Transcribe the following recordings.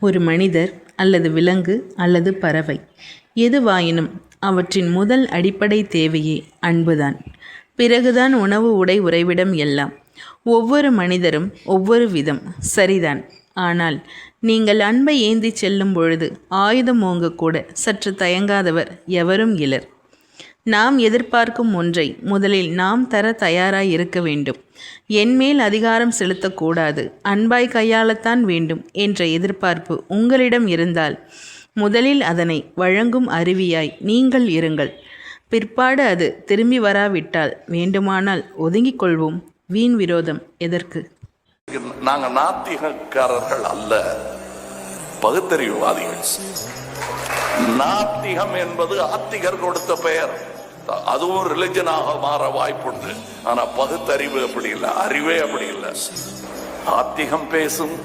ஒரு மனிதர் அல்லது விலங்கு அல்லது பறவை எதுவாயினும் அவற்றின் முதல் அடிப்படை தேவையே அன்புதான். பிறகுதான் உணவு, உடை, உறைவிடம் எல்லாம். ஒவ்வொரு மனிதரும் ஒவ்வொரு விதம், சரிதான். ஆனால் நீங்கள் அன்பை ஏந்தி செல்லும் பொழுது ஆயுதம் ஓங்கக்கூட சற்று தயங்காதவர் எவரும் இலர். நாம் எதிர்பார்க்கும் ஒன்றை முதலில் நாம் தர தயாராய் இருக்க வேண்டும். என்மேல் அதிகாரம் செலுத்தக்கூடாது, அன்பாய் கையாளத்தான் வேண்டும் என்ற எதிர்பார்ப்பு உங்களிடம் இருந்தால் முதலில் அதனை வழங்கும் அருவியாய் நீங்கள் இருங்கள். பிற்பாடு அது திரும்பி வராவிட்டால் வேண்டுமானால் ஒதுங்கிக் கொள்வோம். வீண் விரோதம் எதற்கு? நாங்கள் நாத்திகக்காரர்கள் அல்ல, பகுத்தறிவுவாதிகள். நாத்திகம் என்பது ஆத்திகர் கொடுத்த பெயர். அதுவும் ரிலிஜனாக மாற வாய்ப்புண்டு. ஆனா பகுத்தறிவு அப்படி இல்லை, அறிவே அப்படி இல்லை. ஆத்திகம் பேசும்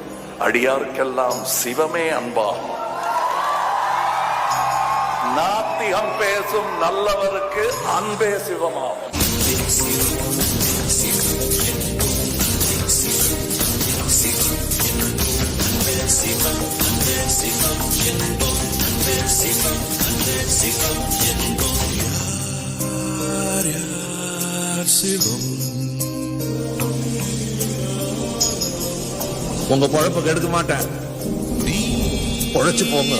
அடியாருக்கெல்லாம் சிவமே அன்பாகும். நாத்திகம் பேசும் நல்லவருக்கு அன்பே சிவமாகும். உங்க பொழப்ப கெடுக்க மாட்டேன், பொழைச்சு போங்க.